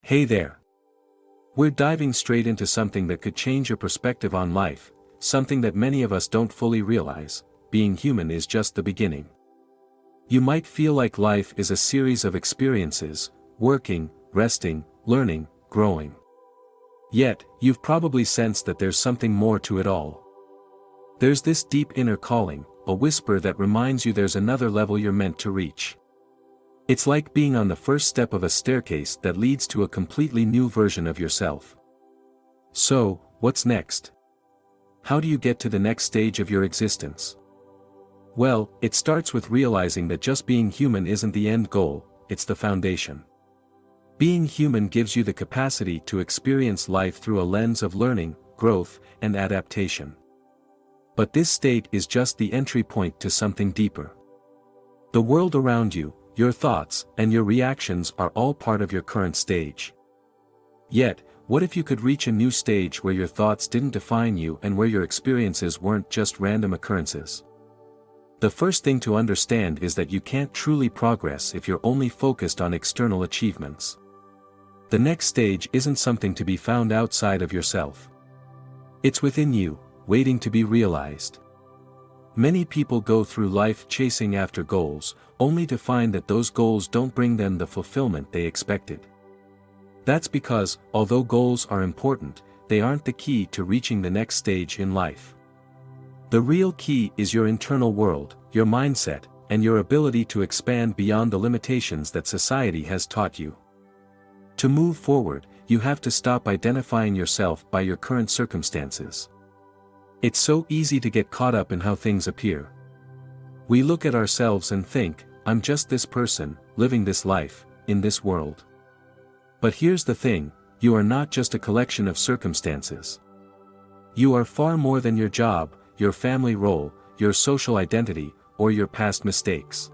Hey there. We're diving straight into something that could change your perspective on life, something that many of us don't fully realize: being human is just the beginning. You might feel like life is a series of experiences, working, resting, learning, growing. Yet, you've probably sensed that there's something more to it all. There's this deep inner calling, a whisper that reminds you there's another level you're meant to reach. It's like being on the first step of a staircase that leads to a completely new version of yourself. So, what's next? How do you get to the next stage of your existence? Well, it starts with realizing that just being human isn't the end goal, it's the foundation. Being human gives you the capacity to experience life through a lens of learning, growth, and adaptation. But this state is just the entry point to something deeper. The world around you, your thoughts, and your reactions are all part of your current stage. Yet, what if you could reach a new stage where your thoughts didn't define you and where your experiences weren't just random occurrences? The first thing to understand is that you can't truly progress if you're only focused on external achievements. The next stage isn't something to be found outside of yourself. It's within you, waiting to be realized. Many people go through life chasing after goals, only to find that those goals don't bring them the fulfillment they expected. That's because, although goals are important, they aren't the key to reaching the next stage in life. The real key is your internal world, your mindset, and your ability to expand beyond the limitations that society has taught you. To move forward, you have to stop identifying yourself by your current circumstances. It's so easy to get caught up in how things appear. We look at ourselves and think, I'm just this person, living this life, in this world. But here's the thing, you are not just a collection of circumstances. You are far more than your job, your family role, your social identity, or your past mistakes.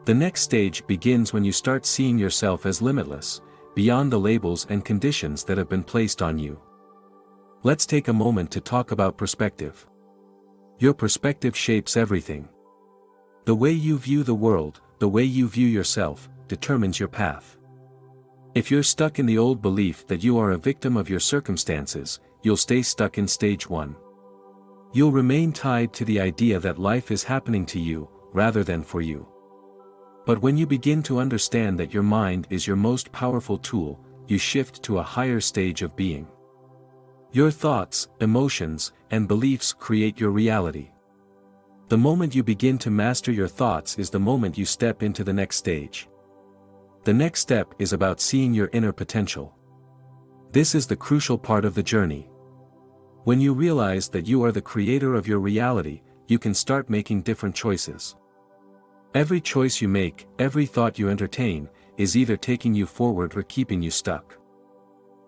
The next stage begins when you start seeing yourself as limitless, beyond the labels and conditions that have been placed on you. Let's take a moment to talk about perspective. Your perspective shapes everything. The way you view the world, the way you view yourself, determines your path. If you're stuck in the old belief that you are a victim of your circumstances, you'll stay stuck in stage 1. You'll remain tied to the idea that life is happening to you, rather than for you. But when you begin to understand that your mind is your most powerful tool, you shift to a higher stage of being. Your thoughts, emotions, and beliefs create your reality. The moment you begin to master your thoughts is the moment you step into the next stage. The next step is about seeing your inner potential. This is the crucial part of the journey. When you realize that you are the creator of your reality, you can start making different choices. Every choice you make, every thought you entertain, is either taking you forward or keeping you stuck.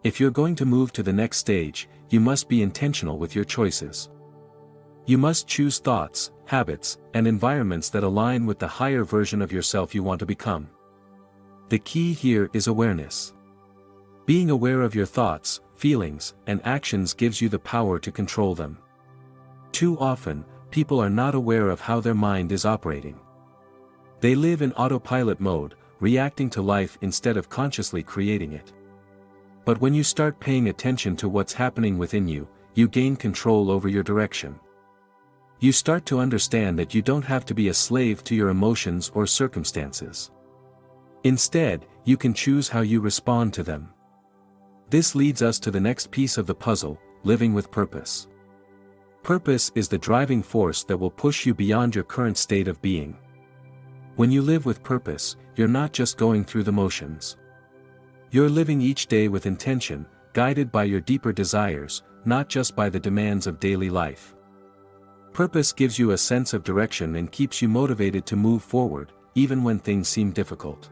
If you're going to move to the next stage, you must be intentional with your choices. You must choose thoughts, habits, and environments that align with the higher version of yourself you want to become. The key here is awareness. Being aware of your thoughts, feelings, and actions gives you the power to control them. Too often, people are not aware of how their mind is operating. They live in autopilot mode, reacting to life instead of consciously creating it. But when you start paying attention to what's happening within you, you gain control over your direction. You start to understand that you don't have to be a slave to your emotions or circumstances. Instead, you can choose how you respond to them. This leads us to the next piece of the puzzle: living with purpose. Purpose is the driving force that will push you beyond your current state of being. When you live with purpose, you're not just going through the motions. You're living each day with intention, guided by your deeper desires, not just by the demands of daily life. Purpose gives you a sense of direction and keeps you motivated to move forward, even when things seem difficult.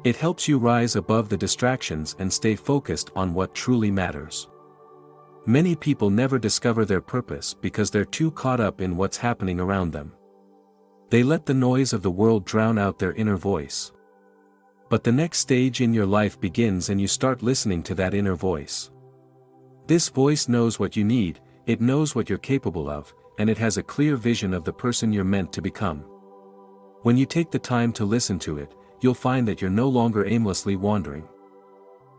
It helps you rise above the distractions and stay focused on what truly matters. Many people never discover their purpose because they're too caught up in what's happening around them. They let the noise of the world drown out their inner voice. But the next stage in your life begins and you start listening to that inner voice. This voice knows what you need, it knows what you're capable of, and it has a clear vision of the person you're meant to become. When you take the time to listen to it, you'll find that you're no longer aimlessly wandering.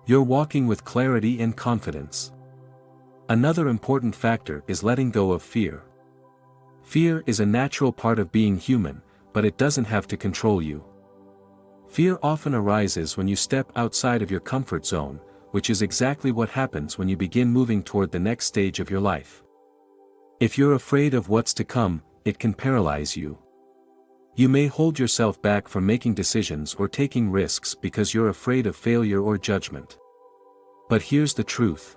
You're walking with clarity and confidence. Another important factor is letting go of fear. Fear is a natural part of being human, but it doesn't have to control you. Fear often arises when you step outside of your comfort zone, which is exactly what happens when you begin moving toward the next stage of your life. If you're afraid of what's to come, it can paralyze you. You may hold yourself back from making decisions or taking risks because you're afraid of failure or judgment. But here's the truth.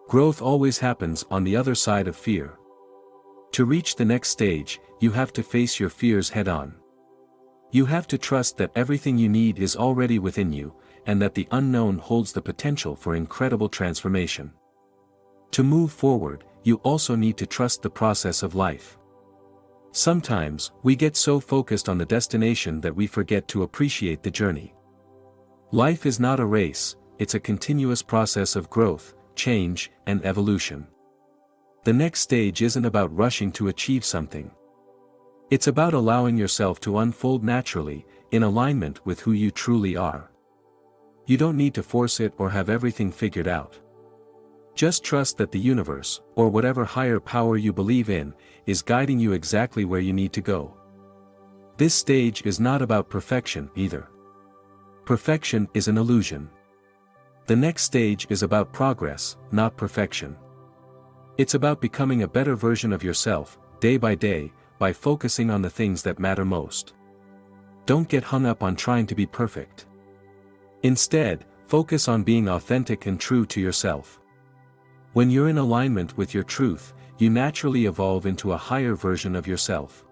Growth always happens on the other side of fear. To reach the next stage, you have to face your fears head-on. You have to trust that everything you need is already within you, and that the unknown holds the potential for incredible transformation. To move forward, you also need to trust the process of life. Sometimes, we get so focused on the destination that we forget to appreciate the journey. Life is not a race, it's a continuous process of growth, change, and evolution. The next stage isn't about rushing to achieve something. It's about allowing yourself to unfold naturally, in alignment with who you truly are. You don't need to force it or have everything figured out. Just trust that the universe, or whatever higher power you believe in, is guiding you exactly where you need to go. This stage is not about perfection either. Perfection is an illusion. The next stage is about progress, not perfection. It's about becoming a better version of yourself, day by day, by focusing on the things that matter most. Don't get hung up on trying to be perfect. Instead, focus on being authentic and true to yourself. When you're in alignment with your truth, you naturally evolve into a higher version of yourself.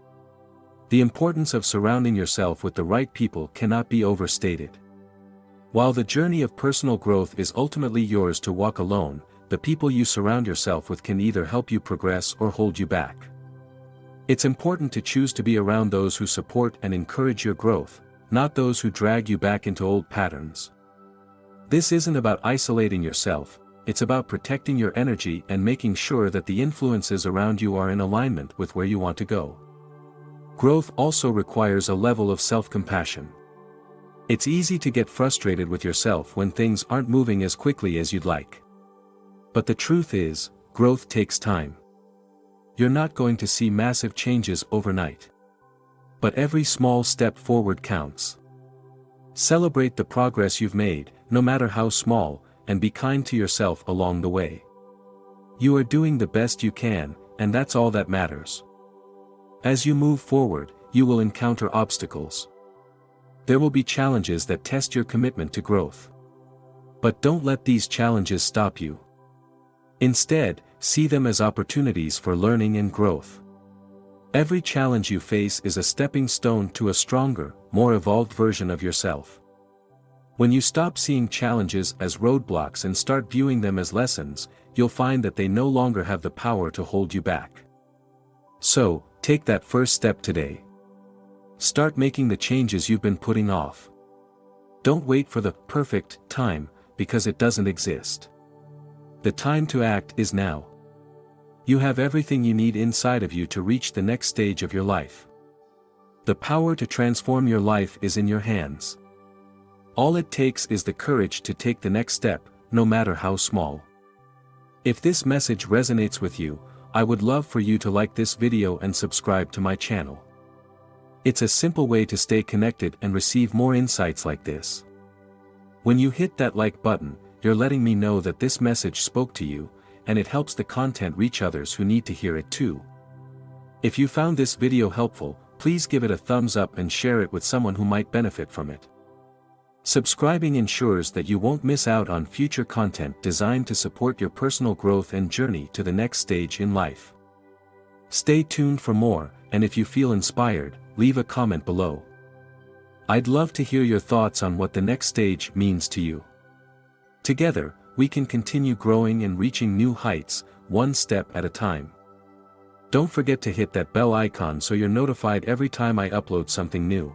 The importance of surrounding yourself with the right people cannot be overstated. While the journey of personal growth is ultimately yours to walk alone, the people you surround yourself with can either help you progress or hold you back. It's important to choose to be around those who support and encourage your growth, not those who drag you back into old patterns. This isn't about isolating yourself, it's about protecting your energy and making sure that the influences around you are in alignment with where you want to go. Growth also requires a level of self-compassion. It's easy to get frustrated with yourself when things aren't moving as quickly as you'd like. But the truth is, growth takes time. You're not going to see massive changes overnight. But every small step forward counts. Celebrate the progress you've made, no matter how small, and be kind to yourself along the way. You are doing the best you can, and that's all that matters. As you move forward, you will encounter obstacles. There will be challenges that test your commitment to growth. But don't let these challenges stop you. Instead, see them as opportunities for learning and growth. Every challenge you face is a stepping stone to a stronger, more evolved version of yourself. When you stop seeing challenges as roadblocks and start viewing them as lessons, you'll find that they no longer have the power to hold you back. So, take that first step today. Start making the changes you've been putting off. Don't wait for the perfect time, because it doesn't exist. The time to act is now. You have everything you need inside of you to reach the next stage of your life. The power to transform your life is in your hands. All it takes is the courage to take the next step, no matter how small. If this message resonates with you, I would love for you to like this video and subscribe to my channel. It's a simple way to stay connected and receive more insights like this. When you hit that like button, you're letting me know that this message spoke to you, and it helps the content reach others who need to hear it too. If you found this video helpful, please give it a thumbs up and share it with someone who might benefit from it. Subscribing ensures that you won't miss out on future content designed to support your personal growth and journey to the next stage in life. Stay tuned for more, and if you feel inspired, leave a comment below. I'd love to hear your thoughts on what the next stage means to you. Together, we can continue growing and reaching new heights, one step at a time. Don't forget to hit that bell icon so you're notified every time I upload something new.